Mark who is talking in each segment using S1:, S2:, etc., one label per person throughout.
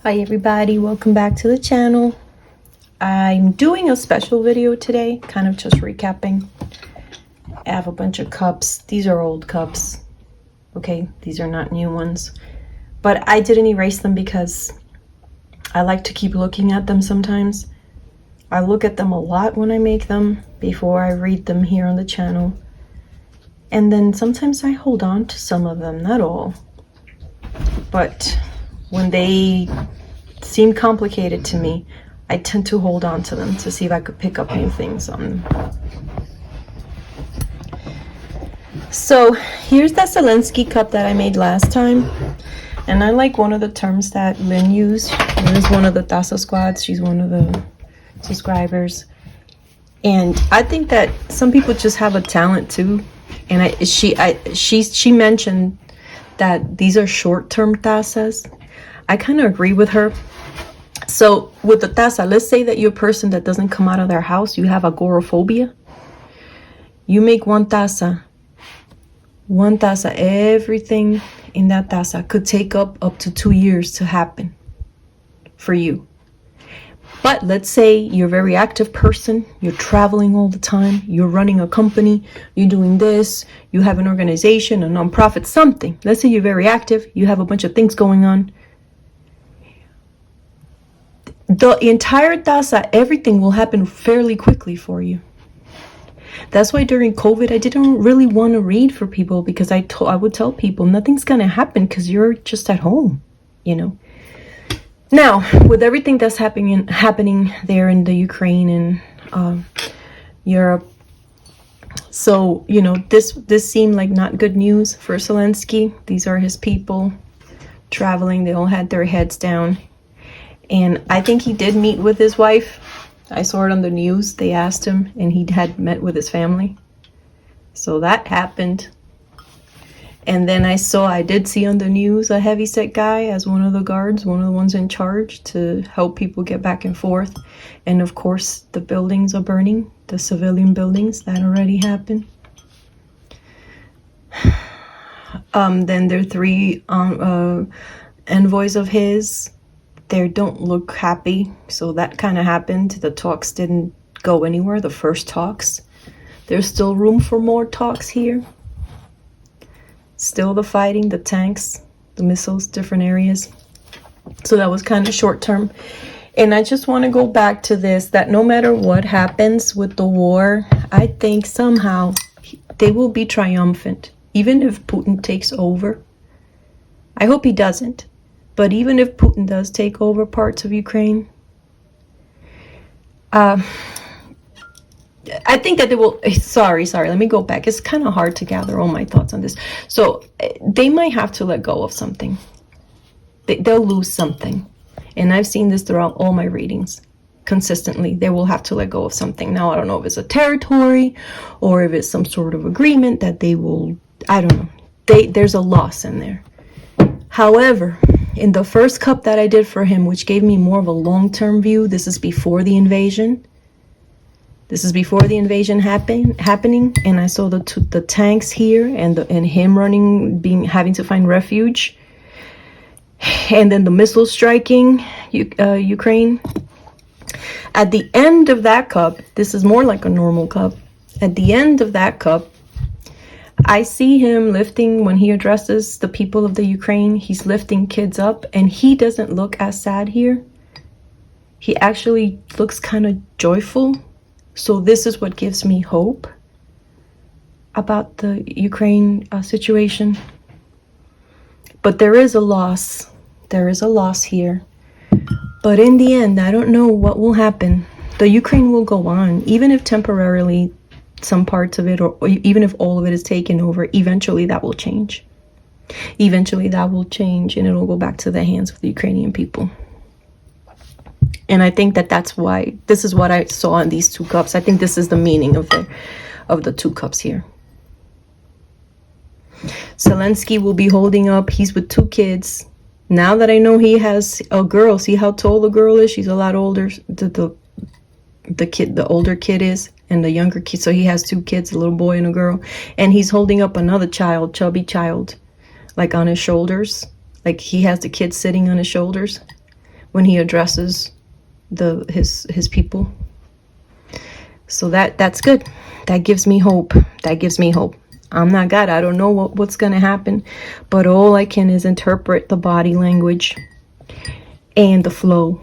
S1: Hi everybody, welcome back to the channel. I'm doing a special video today, kind of just recapping. I have a bunch of cups. These are old cups, okay? These are not new ones. But I didn't erase them because I like to keep looking at them sometimes. I look at them a lot when I make them before I read them here on the channel. And then sometimes I hold on to some of them, not all. But when they seem complicated to me, I tend to hold on to them to see if I could pick up new things on them. So here's that Zelenskyy cup that I made last time. And I like one of the terms that Lynn used. Lynn is one of the Tazas squads. She's one of the subscribers. And I think that some people just have a talent too. And she mentioned that these are short-term Tazas. I kind of agree with her. So with the taza, let's say that you're a person that doesn't come out of their house, you have agoraphobia. You make one taza, everything in that taza could take up to 2 years to happen for you. But let's say you're a very active person, you're traveling all the time, you're running a company, you're doing this, you have an organization, a nonprofit, something. Let's say you're very active, you have a bunch of things going on. The entire taza, everything will happen fairly quickly for you. That's why during COVID, I didn't really want to read for people because I would tell people nothing's going to happen because you're just at home, you know. Now, with everything that's happening there in the Ukraine and Europe, so, you know, this seemed like not good news for Zelenskyy. These are his people traveling. They all had their heads down. And I think he did meet with his wife. I saw it on the news. They asked him, and he had met with his family. So that happened. And then I did see on the news a heavyset guy as one of the guards, one of the ones in charge to help people get back and forth. And of course, the buildings are burning, the civilian buildings. That already happened. Then there are 3 envoys of his. They don't look happy, so that kind of happened. The talks didn't go anywhere, the first talks. There's still room for more talks here. Still the fighting, the tanks, the missiles, different areas. So that was kind of short term. And I just want to go back to this, that no matter what happens with the war, I think somehow they will be triumphant. Even if Putin takes over. I hope he doesn't. But even if Putin does take over parts of Ukraine, I think that they will, sorry, let me go back. It's kind of hard to gather all my thoughts on this. So they might have to let go of something. They'll lose something. And I've seen this throughout all my readings consistently. They will have to let go of something. Now, I don't know if it's a territory or if it's some sort of agreement that they will, I don't know. There's a loss in there. However, in the first cup that I did for him, which gave me more of a long-term view, this is before the invasion. This is before the invasion happening, and I saw the tanks here and him having to find refuge, and then the missiles striking Ukraine. At the end of that cup, this is more like a normal cup. At the end of that cup, I see him lifting, when he addresses the people of the Ukraine, he's lifting kids up, and he doesn't look as sad here. He actually looks kind of joyful. So this is what gives me hope about the Ukraine situation. But there is a loss. There is a loss here. But in the end, I don't know what will happen. The Ukraine will go on, even if temporarily some parts of it, or even if all of it is taken over, eventually that will change. Eventually that will change, and it'll go back to the hands of the Ukrainian people. And I think that that's why, this is what I saw in these 2 cups. I think this is the meaning of the 2 cups here. Zelenskyy will be holding up, he's with 2 kids. Now that I know he has a girl, see how tall the girl is? She's a lot older. The older kid is, and the younger kid. So he has 2 kids, a little boy and a girl. And he's holding up another child, chubby child, like on his shoulders. Like he has the kid sitting on his shoulders. when he addresses his people. So that's good. That gives me hope. That gives me hope. I'm not God. I don't know what's going to happen, but all I can is interpret the body language and the flow.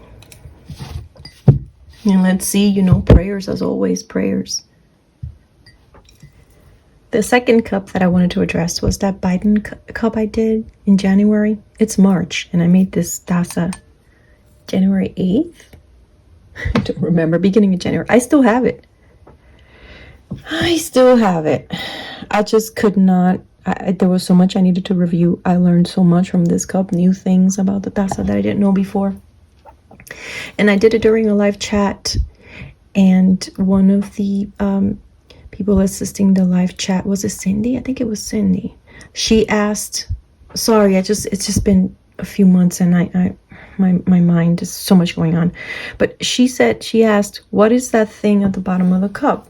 S1: And let's see, prayers as always, prayers. The second cup that I wanted to address was that Biden cup I did in January. It's March, and I made this Tasa January 8th. I don't remember, beginning of January. I still have it. I just could not. There was so much I needed to review. I learned so much from this cup, new things about the Tasa that I didn't know before. And I did it during a live chat. And one of the people assisting the live chat, was it Cindy? I think it was Cindy. She asked, sorry, it's just been a few months and my mind is so much going on. But she asked, what is that thing at the bottom of the cup?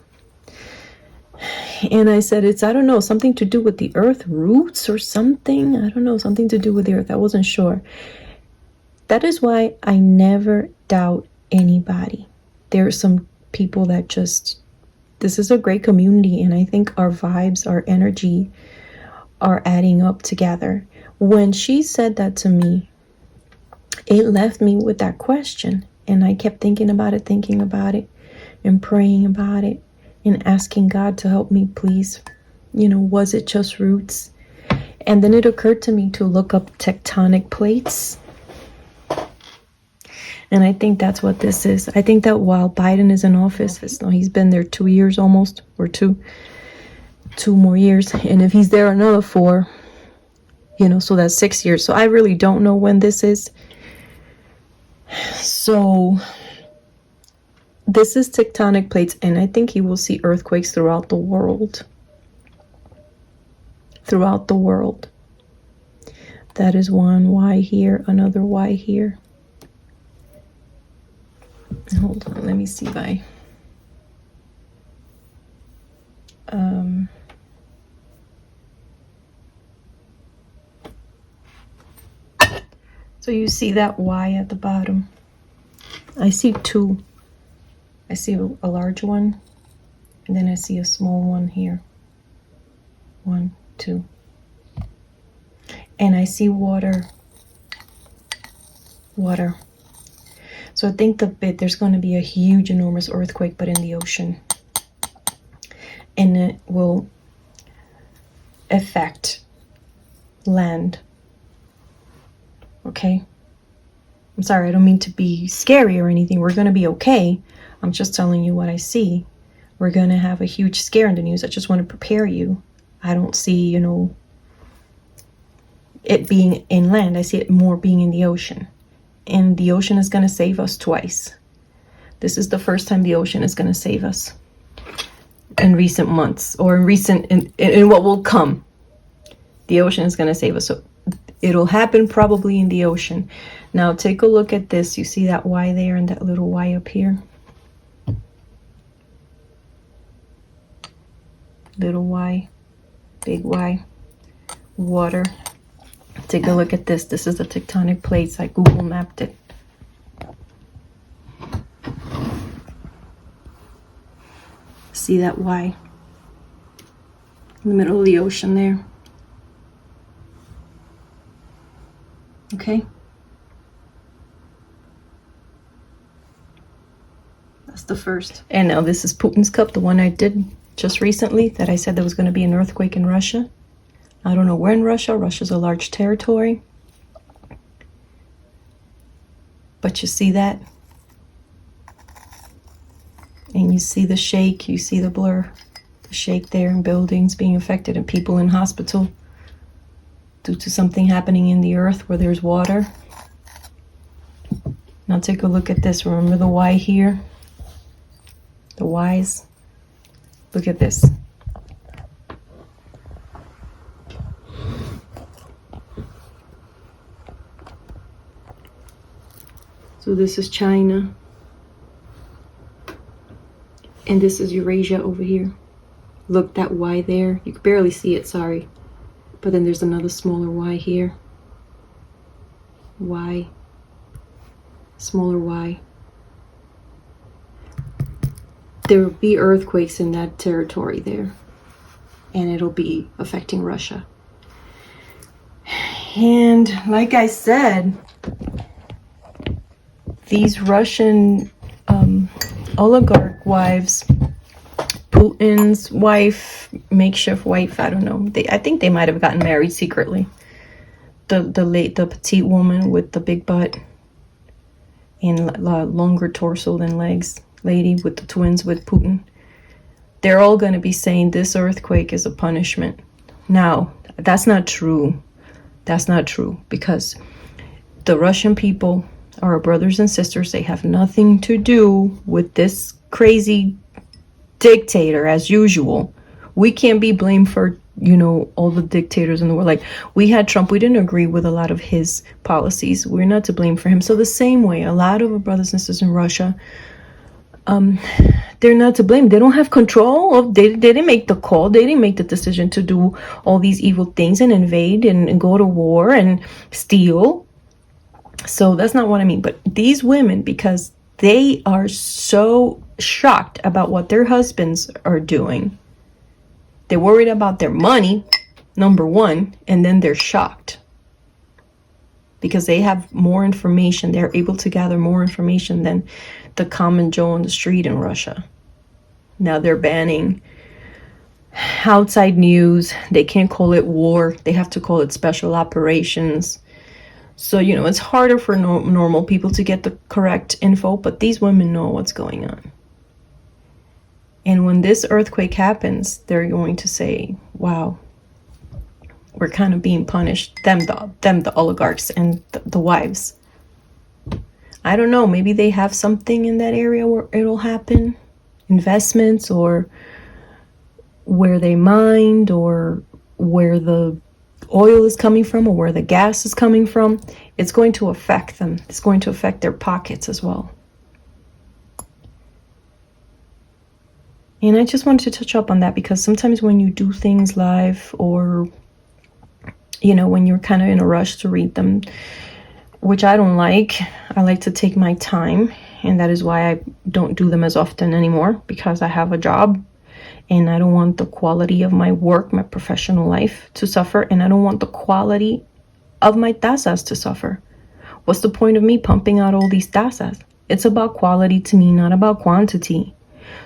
S1: And I said, I don't know, something to do with the earth, roots or something. I don't know, something to do with the earth. I wasn't sure. That is why I never doubt anybody. There are some people that this is a great community, and I think our vibes, our energy are adding up together. When she said that to me, it left me with that question, and I kept thinking about it, and praying about it, and asking God to help me, please. Was it just roots? And then it occurred to me to look up tectonic plates. And I think that's what this is. I think that while Biden is in office, he's been there 2 years almost, or two more years. And if he's there another 4, so that's 6 years. So I really don't know when this is. So this is tectonic plates, and I think he will see earthquakes throughout the world. Throughout the world. That is one Y here, another Y here. Hold on, let me see if I... So you see that Y at the bottom. I see 2. I see a large one, and then I see a small one here. 1, 2. And I see water. Water. So I think there's going to be a huge, enormous earthquake, but in the ocean. And it will affect land. Okay? I'm sorry, I don't mean to be scary or anything. We're going to be okay. I'm just telling you what I see. We're going to have a huge scare in the news. I just want to prepare you. I don't see, it being inland. I see it more being in the ocean. And the ocean is going to save us twice. This is the first time the ocean is going to save us in recent months, or in what will come. The ocean is going to save us. So it'll happen probably in the ocean. Now take a look at this. You see that Y there and that little Y up here? Little Y, big Y, water. Take a look at this. This is the tectonic plates. I Google mapped it. See that Y in the middle of the ocean there? Okay. That's the first. And now this is Putin's cup, the one I did just recently that I said there was going to be an earthquake in Russia. I don't know where in Russia. Russia's a large territory. But you see that? And you see the shake. You see the blur. The shake there, and buildings being affected, and people in hospital due to something happening in the earth where there's water. Now take a look at this. Remember the Y here? The Ys. Look at this. So this is China. And this is Eurasia over here. Look, that Y there. You can barely see it, sorry. But then there's another smaller Y here. Y. smaller y. There will be earthquakes in that territory there, and it'll be affecting Russia. And like I said, these Russian oligarch wives, Putin's wife, makeshift wife, I don't know. I think they might have gotten married secretly. The petite woman with the big butt and longer torso than legs, lady with the twins with Putin. They're all going to be saying this earthquake is a punishment. Now, that's not true. That's not true, because the Russian people are our brothers and sisters. They have nothing to do with this crazy dictator, as usual. We can't be blamed for, all the dictators in the world. Like, we had Trump. We didn't agree with a lot of his policies. We're not to blame for him. So the same way, a lot of our brothers and sisters in Russia, they're not to blame. They don't have control of, they didn't make the call. They didn't make the decision to do all these evil things and invade and go to war and steal. So that's not what I mean. But these women, because they are so shocked about what their husbands are doing, they're worried about their money, number one, and then they're shocked because they have more information. They're able to gather more information than the common Joe on the street in Russia. Now they're banning outside news. They can't call it war. They have to call it special operations. So, it's harder for normal people to get the correct info, but these women know what's going on. And when this earthquake happens, they're going to say, wow, we're kind of being punished. Them, the oligarchs and the wives. I don't know, maybe they have something in that area where it'll happen. Investments, or where they mined, or where the oil is coming from, or where the gas is coming from. It's going to affect them. It's going to affect their pockets as well. And I just wanted to touch up on that, because sometimes when you do things live, or when you're kind of in a rush to read them, which I don't like. I like to take my time, and that is why I don't do them as often anymore, because I have a job and I don't want the quality of my work, my professional life, to suffer, and I don't want the quality of my tazas to suffer. What's the point of me pumping out all these tazas? It's about quality to me, not about quantity.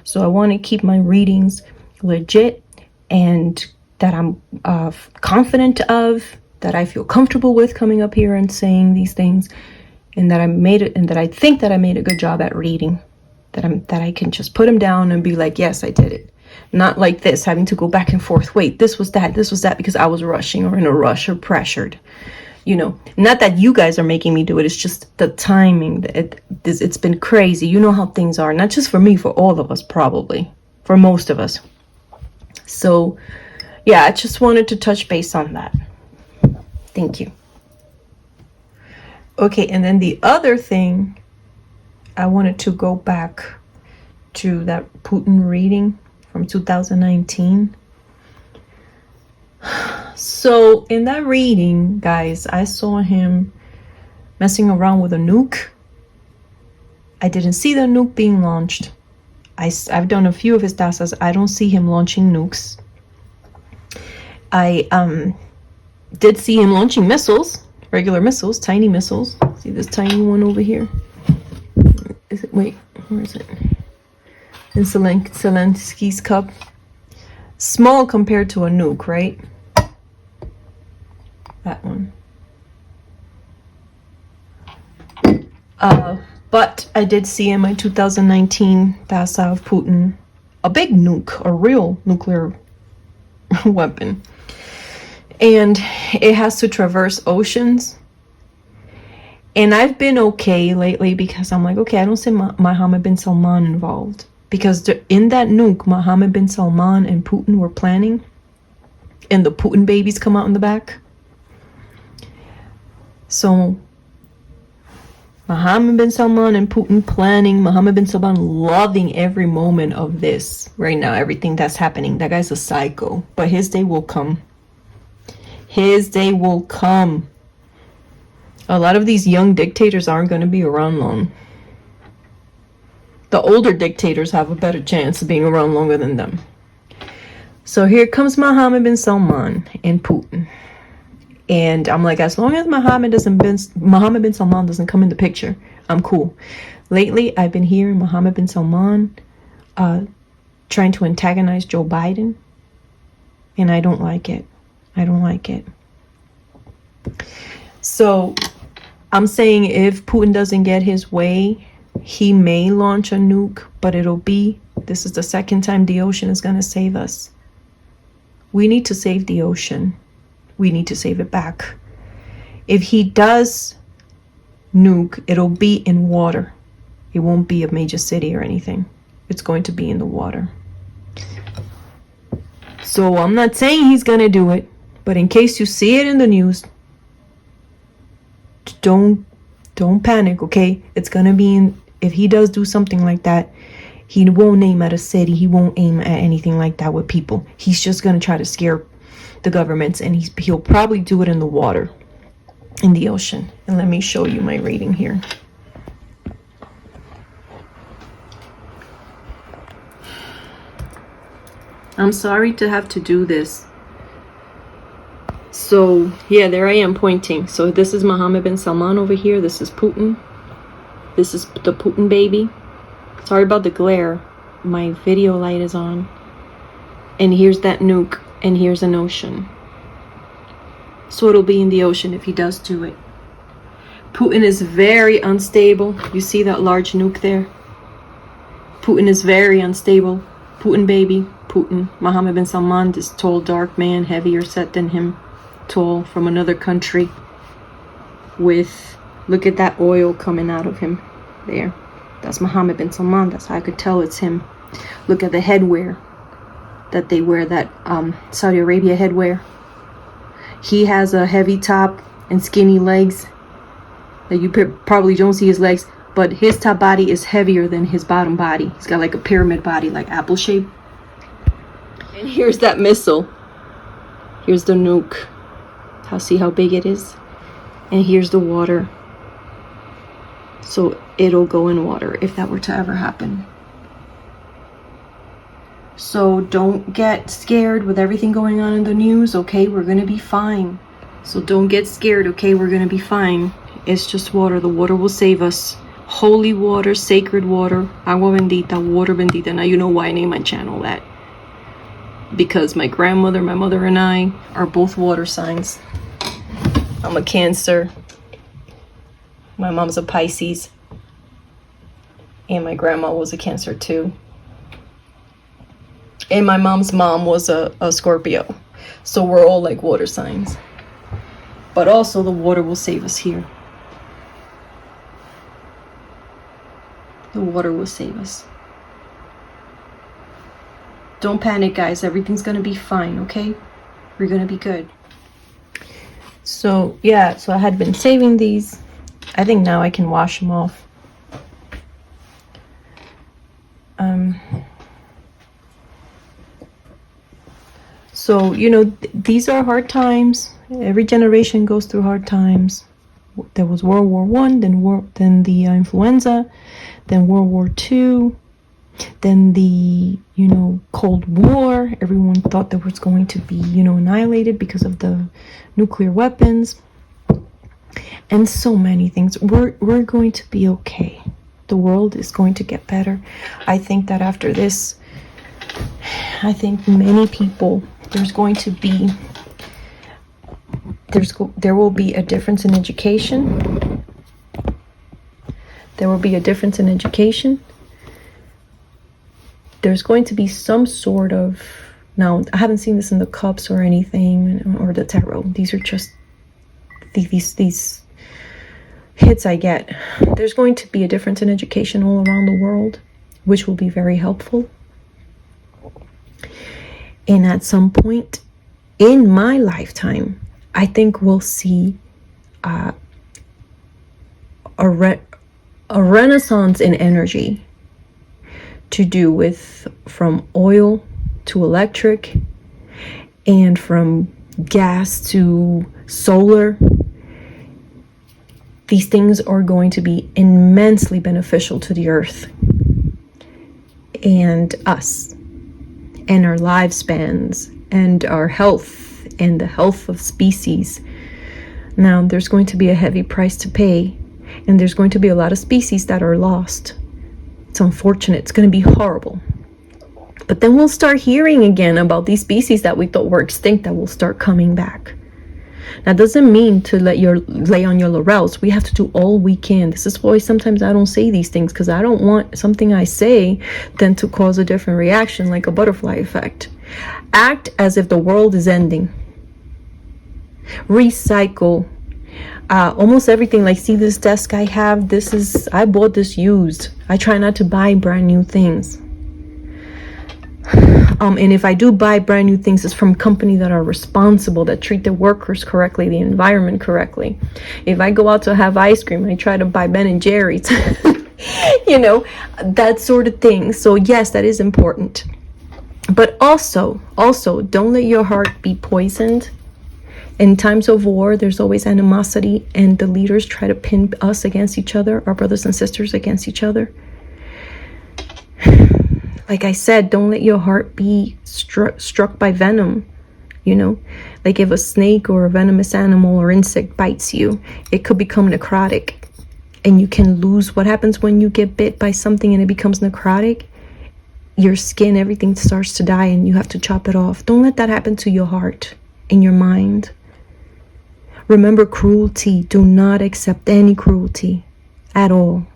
S1: So I want to keep my readings legit, and that I'm confident of, that I feel comfortable with coming up here and saying these things, and that I made it, and that I think that I made a good job at reading, that I can just put them down and be like, yes, I did it. Not like this, having to go back and forth. Wait, this was that, because I was rushing, or in a rush, or pressured. Not that you guys are making me do it. It's just the timing. It's been crazy. You know how things are. Not just for me, for all of us, probably. For most of us. So, yeah, I just wanted to touch base on that. Thank you. Okay, and then the other thing, I wanted to go back to that Putin reading from 2019. So in that reading, guys, I saw him messing around with a nuke. I didn't see the nuke being launched. I've done a few of his tazas. I don't see him launching nukes. I did see him launching missiles, regular missiles, tiny missiles. See this tiny one over here? Is it? Wait, where is it? In Zelensky's cup. Small compared to a nuke, right? That one. But I did see in my 2019 Taza of Putin a big nuke, a real nuclear weapon. And it has to traverse oceans. And I've been okay lately, because I'm like, okay, I don't see Mohammed bin Salman involved. Because in that nuke, Mohammed bin Salman and Putin were planning. And the Putin babies come out in the back. So Mohammed bin Salman and Putin planning, Mohammed bin Salman loving every moment of this right now, everything that's happening. That guy's a psycho, but his day will come. His day will come. A lot of these young dictators aren't going to be around long. The older dictators have a better chance of being around longer than them. So here comes Mohammed bin Salman and Putin. And I'm like, as long as Mohammed bin Salman doesn't come in the picture, I'm cool. Lately, I've been hearing Mohammed bin Salman trying to antagonize Joe Biden. And I don't like it. I don't like it. So I'm saying if Putin doesn't get his way, he may launch a nuke, but this is the second time the ocean is going to save us. We need to save the ocean. We need to save it back. If he does nuke, it'll be in water. It won't be a major city or anything. It's going to be in the water. So I'm not saying he's going to do it, but in case you see it in the news, don't panic, okay? It's going to be if he does do something like that, he won't aim at a city. He won't aim at anything like that with people. He's just going to try to scare the governments, and he'll probably do it in the water, in the ocean. And let me show you my reading here. I'm sorry to have to do this. So, yeah, there I am pointing. So this is Mohammed bin Salman over here. This is Putin. This is the Putin baby. Sorry about the glare. My video light is on. And here's that nuke. And here's an ocean. So it'll be in the ocean if he does do it. Putin is very unstable. You see that large nuke there? Putin is very unstable. Putin baby. Putin. Mohammed bin Salman, this tall, dark man, heavier set than him. Tall, from another country. With, look at that oil coming out of him. There. That's Mohammed bin Salman. That's how I could tell it's him. Look at the headwear that they wear, that Saudi Arabia headwear. He has a heavy top and skinny legs. That you probably don't see his legs, but his top body is heavier than his bottom body. He's got like a pyramid body, like apple shape. And here's that missile. Here's the nuke. See how big it is? And here's the water. So it'll go in water if that were to ever happen. So don't get scared with everything going on in the news, okay? We're gonna be fine. So don't get scared, okay? We're gonna be fine. It's just water. The water will save us. Holy water, sacred water, agua bendita, water bendita. Now you know why I named my channel that. Because my grandmother, my mother, and I are both water signs. I'm a Cancer. My mom's a Pisces. And my grandma was a Cancer too. And my mom's mom was a Scorpio. So we're all like water signs. But also the water will save us here. The water will save us. Don't panic, guys. Everything's gonna be fine, okay? We're gonna be good. So, yeah, so I had been saving these. I think now I can wash them off. So, you know, these are hard times. Every generation goes through hard times. There was World War I, then the influenza, then World War II, then the, you know, Cold War. Everyone thought that was going to be, you know, annihilated because of the nuclear weapons. And so many things. We're going to be okay. The world is going to get better. I think that after this, I think many people, there will be a difference in education. There will be a difference in education. There's going to be some sort of, now I haven't seen this in the cups or anything, or the tarot. These are just these hits I get. There's going to be a difference in education all around the world, which will be very helpful. And at some point in my lifetime, I think we'll see a renaissance in energy to do with from oil to electric and from gas to solar. These things are going to be immensely beneficial to the earth and us and our lifespans and our health and the health of species. Now, there's going to be a heavy price to pay, and there's going to be a lot of species that are lost. It's unfortunate. It's going to be horrible. But then we'll start hearing again about these species that we thought were extinct that will start coming back. That doesn't mean to lay on your laurels. We have to do all we can. This is why sometimes I don't say these things, because I don't want something I say then to cause a different reaction, like a butterfly effect. Act as if the world is ending. Recycle. Almost everything. Like, see this desk I have? I bought this used. I try not to buy brand new things. And if I do buy brand new things, it's from companies that are responsible, that treat their workers correctly, the environment correctly. If I go out to have ice cream, I try to buy Ben and Jerry's. That sort of thing. So yes, that is important. But also, don't let your heart be poisoned. In times of war, there's always animosity, and the leaders try to pin us against each other, our brothers and sisters against each other. Like I said, don't let your heart be struck by venom. Like if a snake or a venomous animal or insect bites you, it could become necrotic, and you can lose. What happens when you get bit by something and it becomes necrotic? Your skin, everything starts to die, and you have to chop it off. Don't let that happen to your heart and your mind. Remember cruelty. Do not accept any cruelty at all.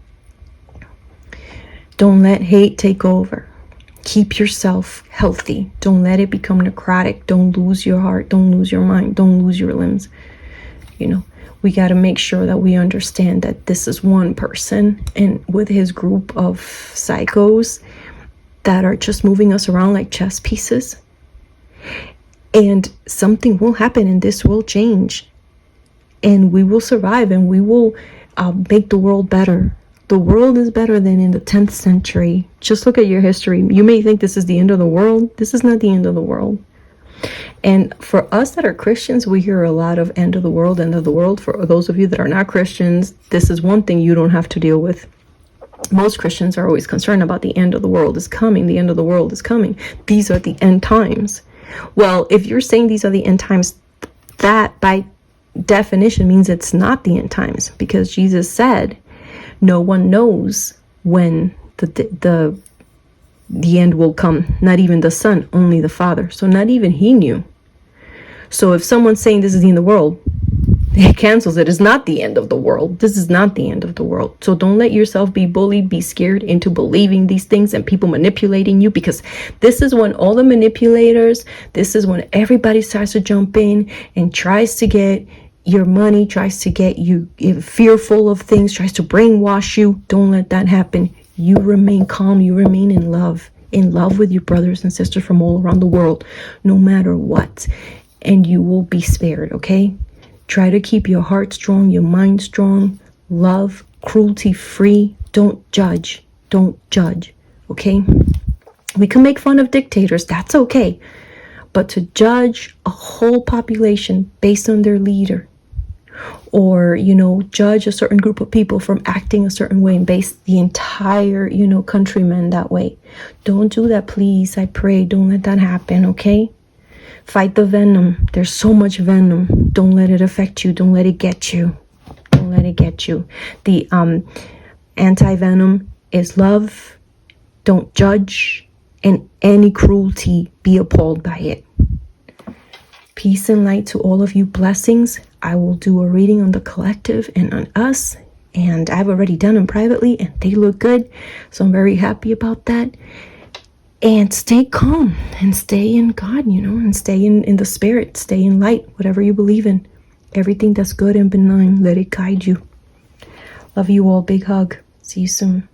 S1: Don't let hate take over. Keep yourself healthy. Don't let it become necrotic. Don't lose your heart. Don't lose your mind. Don't lose your limbs. We got to make sure that we understand that this is one person, and with his group of psychos that are just moving us around like chess pieces. And something will happen, and this will change. And we will survive, and we will make the world better. The world is better than in the 10th century. Just look at your history. You may think this is the end of the world. This is not the end of the world. And for us that are Christians, we hear a lot of end of the world, end of the world. For those of you that are not Christians, this is one thing you don't have to deal with. Most Christians are always concerned about the end of the world is coming. The end of the world is coming. These are the end times. Well, if you're saying these are the end times, that by definition means it's not the end times, because Jesus said, no one knows when the end will come. Not even the Son, only the Father. So not even he knew. So if someone's saying this is the end of the world, it cancels it. It's not the end of the world. This is not the end of the world. So don't let yourself be bullied, be scared into believing these things and people manipulating you, because this is when all the manipulators, this is when everybody starts to jump in and tries to get your money, tries to get you fearful of things, tries to brainwash you. Don't let that happen. You remain calm. You remain in love with your brothers and sisters from all around the world, no matter what. And you will be spared, okay? Try to keep your heart strong, your mind strong, love, cruelty free. Don't judge, okay? We can make fun of dictators, that's okay. But to judge a whole population based on their leader, or, judge a certain group of people from acting a certain way and base the entire, countrymen that way. Don't do that, please. I pray. Don't let that happen, okay? Fight the venom. There's so much venom. Don't let it affect you. Don't let it get you. Don't let it get you. The anti-venom is love. Don't judge. And any cruelty, be appalled by it. Peace and light to all of you. Blessings. I will do a reading on the collective and on us. And I've already done them privately, and they look good. So I'm very happy about that. And stay calm and stay in God, and stay in the spirit. Stay in light, whatever you believe in. Everything that's good and benign, let it guide you. Love you all. Big hug. See you soon.